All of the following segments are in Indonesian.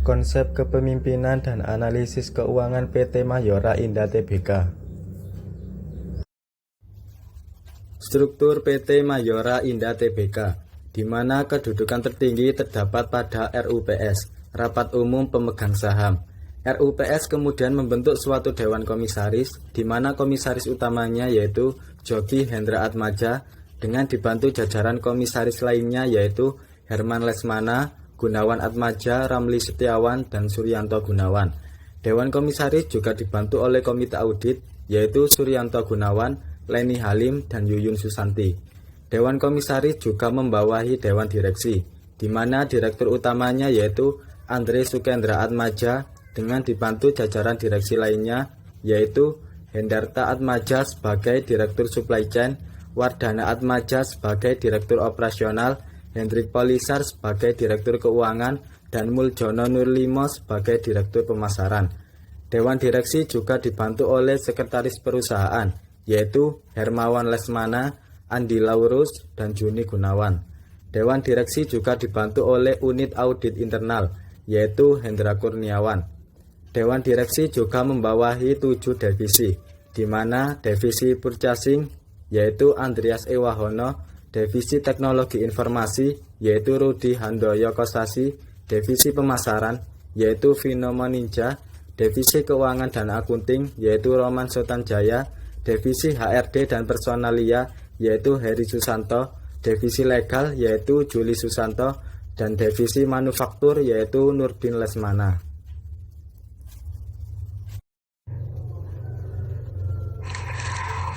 Konsep Kepemimpinan dan Analisis Keuangan PT Mayora Indah Tbk. Struktur PT Mayora Indah Tbk, di mana kedudukan tertinggi terdapat pada RUPS, Rapat Umum Pemegang Saham. RUPS kemudian membentuk suatu dewan komisaris, di mana komisaris utamanya yaitu Jogi Hendra Atmaja, dengan dibantu jajaran komisaris lainnya yaitu Herman Lesmana, Gunawan Atmaja, Ramli Setiawan, dan Suryanto Gunawan. Dewan komisaris juga dibantu oleh komite audit yaitu Suryanto Gunawan, Leni Halim, dan Yuyun Susanti. Dewan komisaris juga membawahi dewan direksi, di mana direktur utamanya yaitu Andre Sukendra Atmaja dengan dibantu jajaran direksi lainnya yaitu Hendarta Atmaja sebagai direktur supply chain, Wardana Atmaja sebagai direktur operasional, Hendrik Polisar sebagai direktur keuangan, dan Muljono Nurlimo sebagai direktur pemasaran. Dewan direksi juga dibantu oleh sekretaris perusahaan yaitu Hermawan Lesmana, Andi Laurus, dan Juni Gunawan. Dewan direksi juga dibantu oleh unit audit internal yaitu Hendra Kurniawan. Dewan direksi juga membawahi 7 divisi, di mana divisi purchasing yaitu Andreas Ewahono, divisi teknologi informasi yaitu Rudi Handoyo Kosasi, divisi pemasaran yaitu Vino Moninja, divisi keuangan dan akunting yaitu Roman Sotanjaya, divisi HRD dan personalia yaitu Heri Susanto, divisi legal yaitu Juli Susanto, dan divisi manufaktur yaitu Nurdin Lesmana.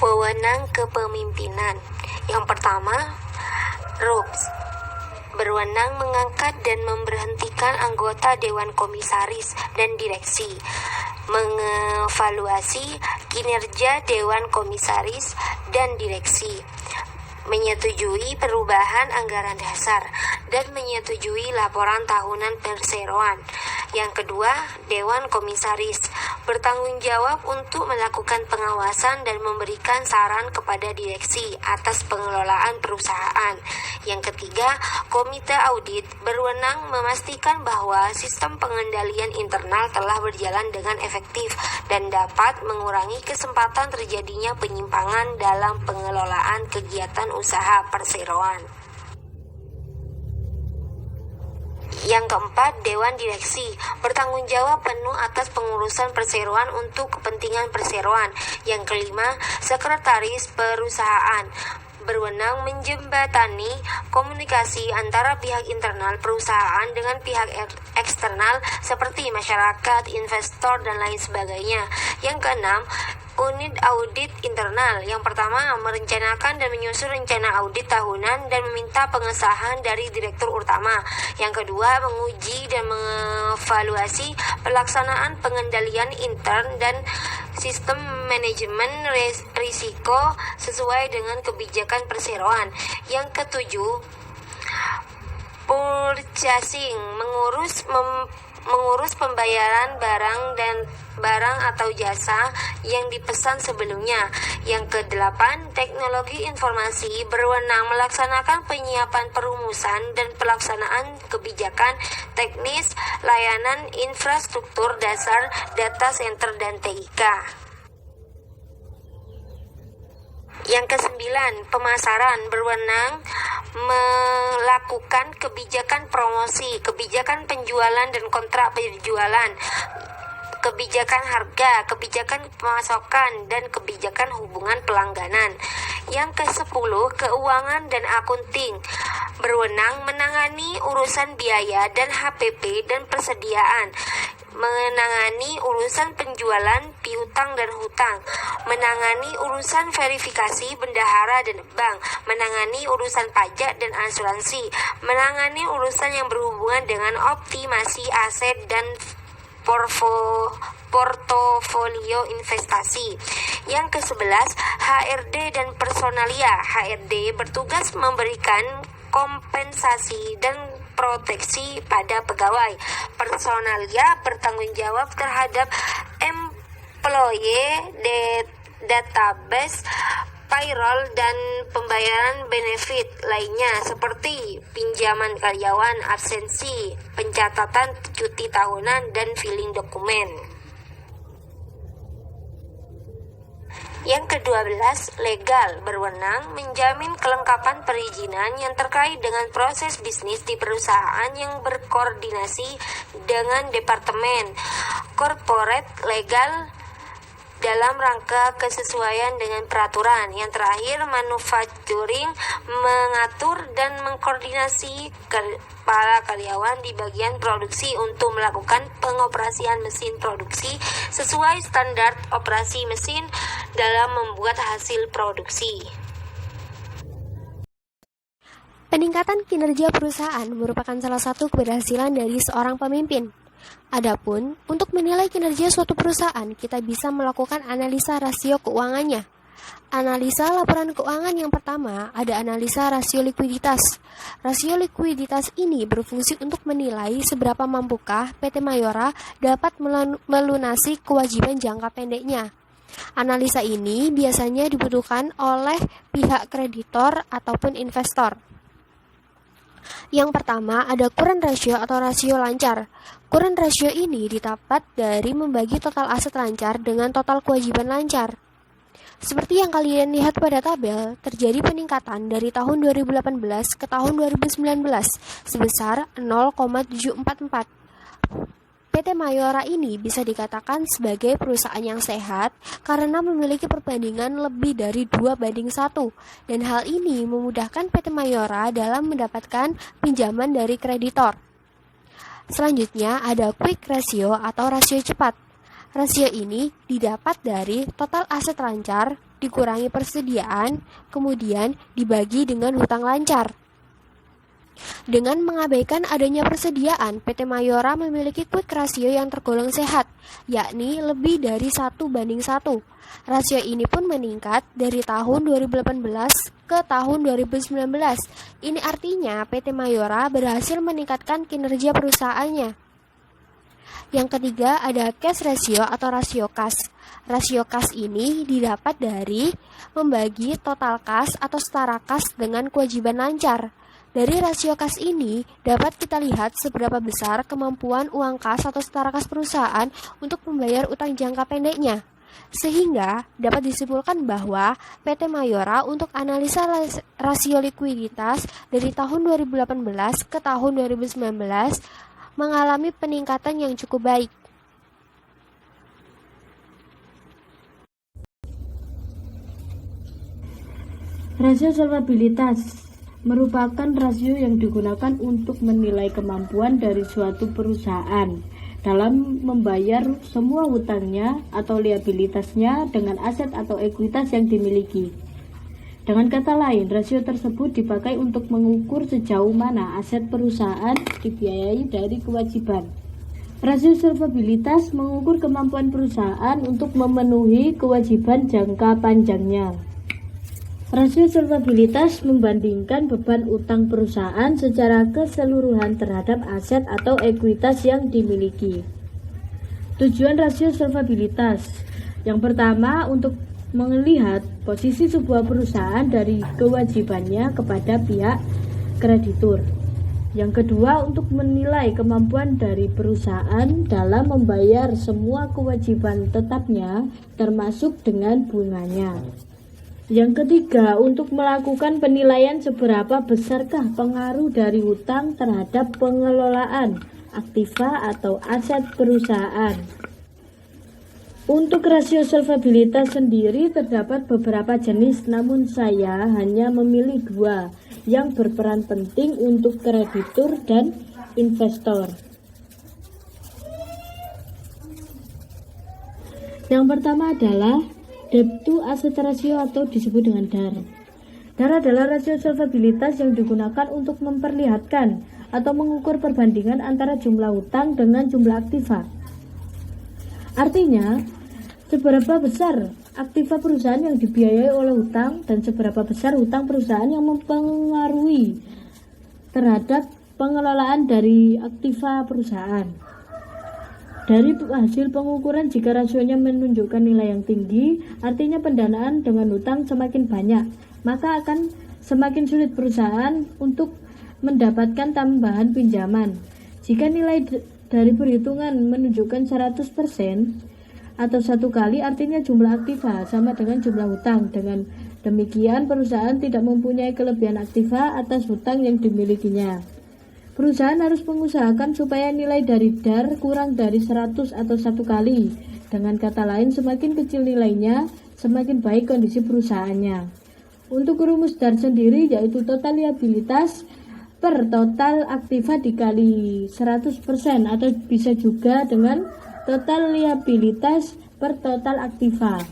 Wewenang kepemimpinan. Yang pertama, RUPS berwenang mengangkat dan memberhentikan anggota Dewan Komisaris dan Direksi, mengevaluasi kinerja Dewan Komisaris dan Direksi, menyetujui perubahan anggaran dasar, dan menyetujui laporan tahunan perseroan. Yang kedua, Dewan Komisaris bertanggung jawab untuk melakukan pengawasan dan memberikan saran kepada direksi atas pengelolaan perusahaan. Yang ketiga, Komite Audit berwenang memastikan bahwa sistem pengendalian internal telah berjalan dengan efektif dan dapat mengurangi kesempatan terjadinya penyimpangan dalam pengelolaan kegiatan usaha perseroan. Yang keempat, Dewan Direksi bertanggung jawab penuh atas pengurusan perseroan untuk kepentingan perseroan. Yang kelima, Sekretaris Perusahaan berwenang menjembatani komunikasi antara pihak internal perusahaan dengan pihak eksternal seperti masyarakat, investor, dan lain sebagainya. Yang keenam, Unit Audit Internal. Yang pertama, merencanakan dan menyusun rencana audit tahunan dan meminta pengesahan dari Direktur Utama. Yang kedua, menguji dan mengevaluasi pelaksanaan pengendalian intern dan sistem manajemen risiko sesuai dengan kebijakan perseroan. Yang ketujuh, purchasing, mengurus pembayaran barang atau jasa yang dipesan sebelumnya. Yang kedelapan, teknologi informasi berwenang melaksanakan penyiapan perumusan dan pelaksanaan kebijakan teknis layanan infrastruktur dasar, data center, dan TIK. Yang kesembilan, pemasaran berwenang melakukan kebijakan promosi, kebijakan penjualan dan kontrak penjualan, kebijakan harga, kebijakan pemasakan, dan kebijakan hubungan pelangganan. Yang ke-10, keuangan dan akunting berwenang menangani urusan biaya dan HPP dan persediaan, menangani urusan penjualan, piutang dan hutang, menangani urusan verifikasi bendahara dan bank, menangani urusan pajak dan asuransi, menangani urusan yang berhubungan dengan optimasi aset dan portofolio investasi. Yang ke-11, HRD dan personalia. HRD bertugas memberikan kompensasi dan proteksi pada pegawai. Personalia bertanggung jawab terhadap employee database, payroll dan pembayaran benefit lainnya seperti pinjaman karyawan, absensi, pencatatan cuti tahunan, dan filing dokumen. Yang ke-12, legal berwenang menjamin kelengkapan perizinan yang terkait dengan proses bisnis di perusahaan yang berkoordinasi dengan Departemen Corporate Legal dalam rangka kesesuaian dengan peraturan. Yang terakhir, manufacturing mengatur dan mengkoordinasi para karyawan di bagian produksi untuk melakukan pengoperasian mesin produksi sesuai standar operasi mesin dalam membuat hasil produksi. Peningkatan kinerja perusahaan merupakan salah satu keberhasilan dari seorang pemimpin. Adapun, untuk menilai kinerja suatu perusahaan, kita bisa melakukan analisa rasio keuangannya. Analisa laporan keuangan yang pertama ada analisa rasio likuiditas. Rasio likuiditas ini berfungsi untuk menilai seberapa mampukah PT Mayora dapat melunasi kewajiban jangka pendeknya. Analisa ini biasanya dibutuhkan oleh pihak kreditor ataupun investor. Yang pertama ada current ratio atau rasio lancar. Current ratio ini didapat dari membagi total aset lancar dengan total kewajiban lancar. Seperti yang kalian lihat pada tabel, terjadi peningkatan dari tahun 2018 ke tahun 2019 sebesar 0,744. PT Mayora ini bisa dikatakan sebagai perusahaan yang sehat karena memiliki perbandingan lebih dari 2:1, dan hal ini memudahkan PT Mayora dalam mendapatkan pinjaman dari kreditor. Selanjutnya ada quick ratio atau rasio cepat. Rasio ini didapat dari total aset lancar dikurangi persediaan, kemudian dibagi dengan hutang lancar. Dengan mengabaikan adanya persediaan, PT Mayora memiliki quick ratio yang tergolong sehat, yakni lebih dari 1:1. Rasio ini pun meningkat dari tahun 2018 ke tahun 2019. Ini artinya PT Mayora berhasil meningkatkan kinerja perusahaannya. Yang ketiga ada cash ratio atau rasio kas. Rasio kas ini didapat dari membagi total kas atau setara kas dengan kewajiban lancar. Dari rasio kas ini dapat kita lihat seberapa besar kemampuan uang kas atau setara kas perusahaan untuk membayar utang jangka pendeknya. Sehingga dapat disimpulkan bahwa PT Mayora untuk analisa rasio likuiditas dari tahun 2018 ke tahun 2019 mengalami peningkatan yang cukup baik. Rasio solvabilitas merupakan rasio yang digunakan untuk menilai kemampuan dari suatu perusahaan dalam membayar semua hutangnya atau liabilitasnya dengan aset atau ekuitas yang dimiliki. Dengan kata lain, rasio tersebut dipakai untuk mengukur sejauh mana aset perusahaan dibiayai dari kewajiban. Rasio solvabilitas mengukur kemampuan perusahaan untuk memenuhi kewajiban jangka panjangnya. Rasio solvabilitas membandingkan beban utang perusahaan secara keseluruhan terhadap aset atau ekuitas yang dimiliki. Tujuan rasio solvabilitas yang pertama untuk melihat posisi sebuah perusahaan dari kewajibannya kepada pihak kreditur. Yang kedua untuk menilai kemampuan dari perusahaan dalam membayar semua kewajiban tetapnya termasuk dengan bunganya. Yang ketiga, untuk melakukan penilaian seberapa besarkah pengaruh dari hutang terhadap pengelolaan aktiva atau aset perusahaan. Untuk rasio solvabilitas sendiri terdapat beberapa jenis, namun saya hanya memilih 2 yang berperan penting untuk kreditur dan investor. Yang pertama adalah Debt to Asset Ratio atau disebut dengan DAR. DAR adalah rasio solvabilitas yang digunakan untuk memperlihatkan atau mengukur perbandingan antara jumlah hutang dengan jumlah aktiva. Artinya, seberapa besar aktiva perusahaan yang dibiayai oleh hutang dan seberapa besar hutang perusahaan yang mempengaruhi terhadap pengelolaan dari aktiva perusahaan. Dari hasil pengukuran, jika rasionya menunjukkan nilai yang tinggi, artinya pendanaan dengan hutang semakin banyak, maka akan semakin sulit perusahaan untuk mendapatkan tambahan pinjaman. Jika nilai dari perhitungan menunjukkan 100% atau 1 kali, artinya jumlah aktiva sama dengan jumlah hutang. Dengan demikian, perusahaan tidak mempunyai kelebihan aktiva atas hutang yang dimilikinya. Perusahaan harus mengusahakan supaya nilai dari DAR kurang dari 100 atau 1 kali. Dengan kata lain, semakin kecil nilainya, semakin baik kondisi perusahaannya. Untuk rumus DAR sendiri yaitu total liabilitas per total aktiva dikali 100%, atau bisa juga dengan total liabilitas per total aktiva.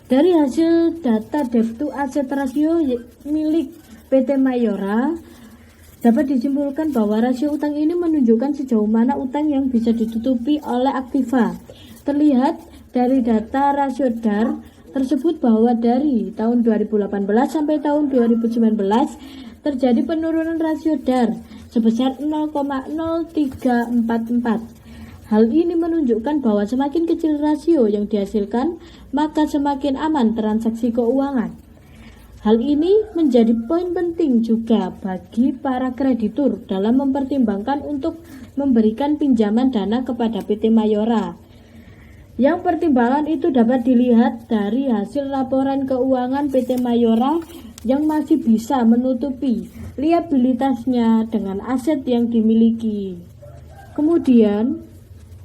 Dari hasil data debt to asset ratio milik PT Mayora, dapat disimpulkan bahwa rasio utang ini menunjukkan sejauh mana utang yang bisa ditutupi oleh aktiva. Terlihat dari data rasio DAR tersebut bahwa dari tahun 2018 sampai tahun 2019 terjadi penurunan rasio DAR sebesar 0,0344. Hal ini menunjukkan bahwa semakin kecil rasio yang dihasilkan, maka semakin aman transaksi keuangan. Hal ini menjadi poin penting juga bagi para kreditur dalam mempertimbangkan untuk memberikan pinjaman dana kepada PT Mayora. Yang pertimbangan itu dapat dilihat dari hasil laporan keuangan PT Mayora yang masih bisa menutupi liabilitasnya dengan aset yang dimiliki. Kemudian,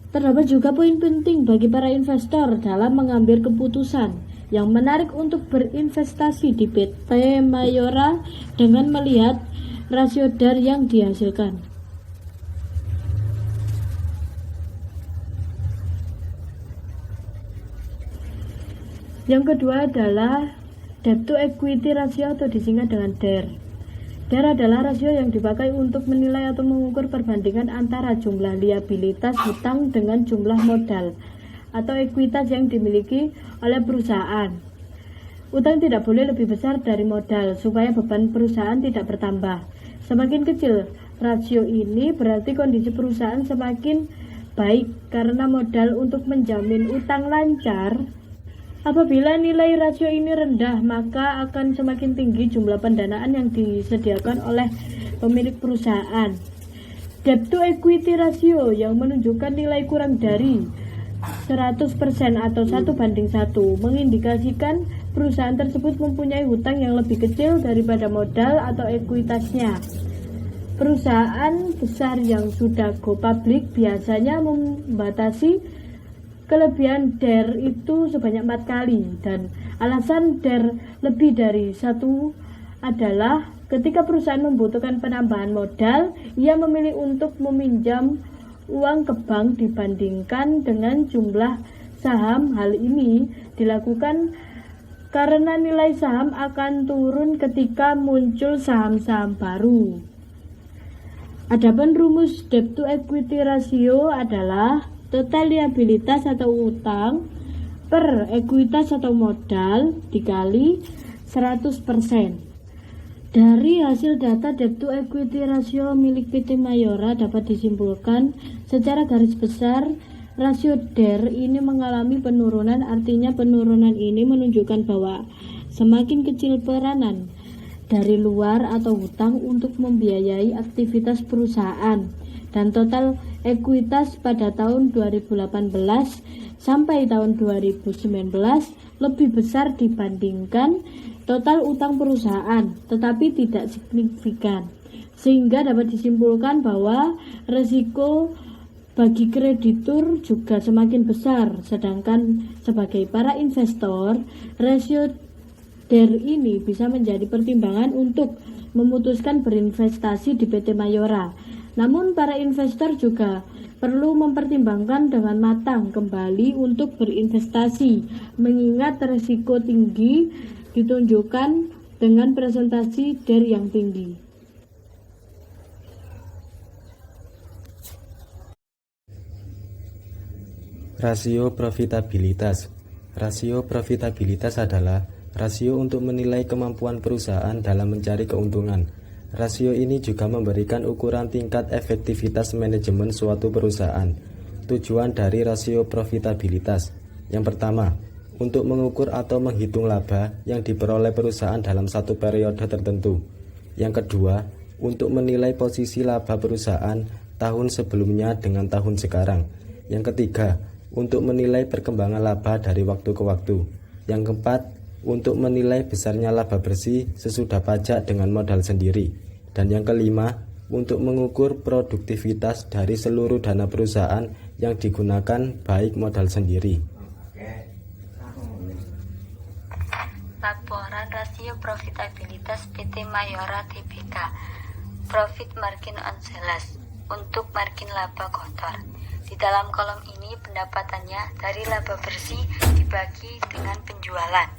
terdapat juga poin penting bagi para investor dalam mengambil keputusan yang menarik untuk berinvestasi di PT Mayora dengan melihat rasio DAR yang dihasilkan. Yang kedua adalah debt to equity ratio atau disingkat dengan DER. DER adalah rasio yang dipakai untuk menilai atau mengukur perbandingan antara jumlah liabilitas hutang dengan jumlah modal atau ekuitas yang dimiliki oleh perusahaan. Utang tidak boleh lebih besar dari modal supaya beban perusahaan tidak bertambah. Semakin kecil rasio ini berarti kondisi perusahaan semakin baik karena modal untuk menjamin utang lancar. Apabila nilai rasio ini rendah, maka akan semakin tinggi jumlah pendanaan yang disediakan oleh pemilik perusahaan. Debt to equity ratio yang menunjukkan nilai kurang dari 100% atau 1:1 mengindikasikan perusahaan tersebut mempunyai hutang yang lebih kecil daripada modal atau ekuitasnya. Perusahaan besar yang sudah go public biasanya membatasi kelebihan DER itu sebanyak 4 kali, dan alasan DER lebih dari 1 adalah ketika perusahaan membutuhkan penambahan modal, ia memilih untuk meminjam uang ke bank dibandingkan dengan jumlah saham. Hal ini dilakukan karena nilai saham akan turun ketika muncul saham-saham baru. Adapun rumus debt to equity ratio adalah total liabilitas atau utang per ekuitas atau modal dikali 100%. Dari hasil data debt to equity ratio milik PT Mayora dapat disimpulkan secara garis besar rasio DER ini mengalami penurunan. Artinya penurunan ini menunjukkan bahwa semakin kecil peranan dari luar atau hutang untuk membiayai aktivitas perusahaan, dan total ekuitas pada tahun 2018 sampai tahun 2019 lebih besar dibandingkan total utang perusahaan, tetapi tidak signifikan, sehingga dapat disimpulkan bahwa risiko bagi kreditur juga semakin besar. Sedangkan sebagai para investor, rasio DER ini bisa menjadi pertimbangan untuk memutuskan berinvestasi di PT Mayora. Namun para investor juga perlu mempertimbangkan dengan matang kembali untuk berinvestasi, mengingat risiko tinggi ditunjukkan dengan presentasi DER yang tinggi. Rasio profitabilitas. Rasio profitabilitas adalah rasio untuk menilai kemampuan perusahaan dalam mencari keuntungan. Rasio ini juga memberikan ukuran tingkat efektivitas manajemen suatu perusahaan. Tujuan dari rasio profitabilitas. Yang pertama, untuk mengukur atau menghitung laba yang diperoleh perusahaan dalam satu periode tertentu. Yang kedua, untuk menilai posisi laba perusahaan tahun sebelumnya dengan tahun sekarang. Yang ketiga, untuk menilai perkembangan laba dari waktu ke waktu. Yang keempat, untuk menilai besarnya laba bersih sesudah pajak dengan modal sendiri. Dan yang kelima, untuk mengukur produktivitas dari seluruh dana perusahaan yang digunakan baik modal sendiri. Laporan rasio profitabilitas PT Mayora Tbk. Profit margin on sales untuk margin laba kotor. Di dalam kolom ini pendapatannya dari laba bersih dibagi dengan penjualan.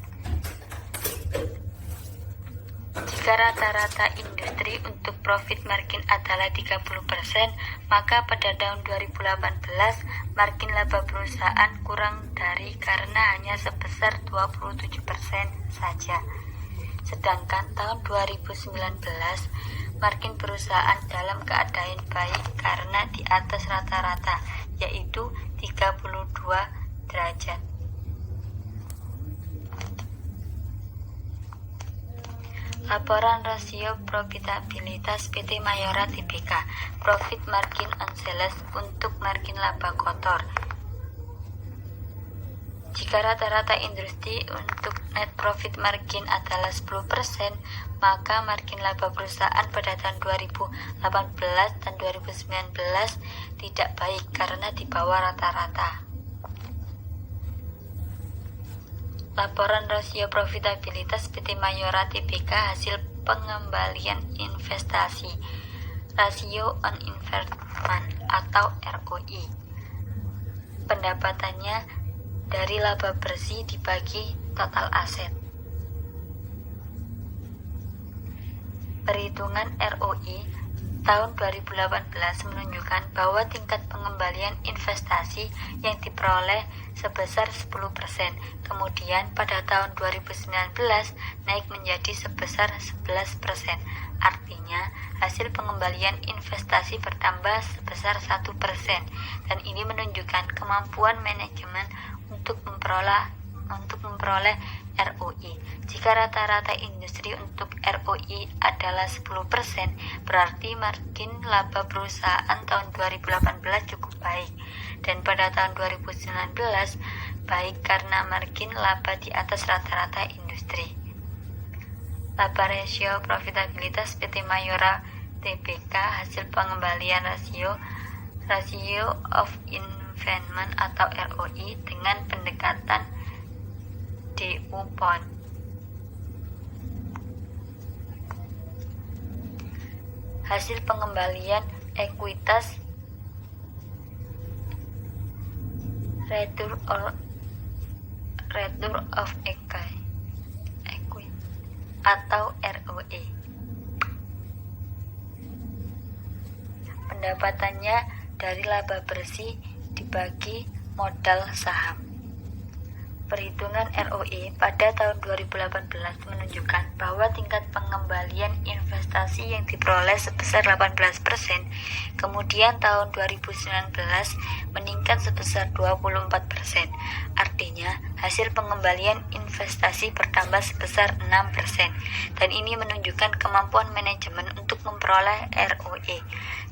Jika rata-rata industri untuk profit margin adalah 30%, maka pada tahun 2018 margin laba perusahaan kurang dari karena hanya sebesar 27% saja. Sedangkan tahun 2019 margin perusahaan dalam keadaan baik karena di atas rata-rata, yaitu 32 derajat. Laporan rasio profitabilitas PT Mayora Tbk. Profit margin on sales untuk margin laba kotor. Jika rata-rata industri untuk net profit margin adalah 10%, maka margin laba perusahaan pada tahun 2018 dan 2019 tidak baik karena di bawah rata-rata. Laporan rasio profitabilitas PT Mayora Tbk hasil pengembalian investasi. Rasio on investment atau ROI. Pendapatannya dari laba bersih dibagi total aset. Perhitungan ROI tahun 2018 menunjukkan bahwa tingkat pengembalian investasi yang diperoleh sebesar 10%. Kemudian pada tahun 2019 naik menjadi sebesar 11%. Artinya hasil pengembalian investasi bertambah sebesar 1%. Dan ini menunjukkan kemampuan manajemen untuk memperoleh ROI. Jika rata-rata industri untuk ROI adalah 10%, berarti margin laba perusahaan tahun 2018 cukup baik. Dan pada tahun 2019, baik karena margin laba di atas rata-rata industri. Laba rasio profitabilitas PT Mayora Tbk hasil pengembalian rasio of investment atau ROI dengan pendekatan DU Pound. Hasil pengembalian ekuitas return of equity atau ROE. Pendapatannya dari laba bersih dibagi modal saham. Perhitungan ROE pada tahun 2018 menunjukkan bahwa tingkat pengembalian investasi yang diperoleh sebesar 18%, kemudian tahun 2019 meningkat sebesar 24%. Artinya, hasil pengembalian investasi bertambah sebesar 6%, dan ini menunjukkan kemampuan manajemen untuk memperoleh ROE.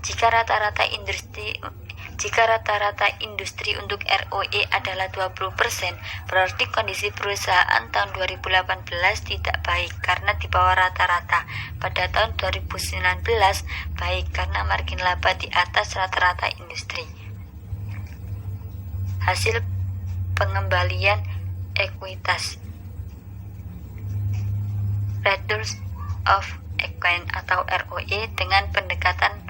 Jika rata-rata industri untuk ROE adalah 20%, berarti kondisi perusahaan tahun 2018 tidak baik karena di bawah rata-rata. Pada tahun 2019 baik karena margin laba di atas rata-rata industri. Hasil pengembalian ekuitas return of equity atau ROE dengan pendekatan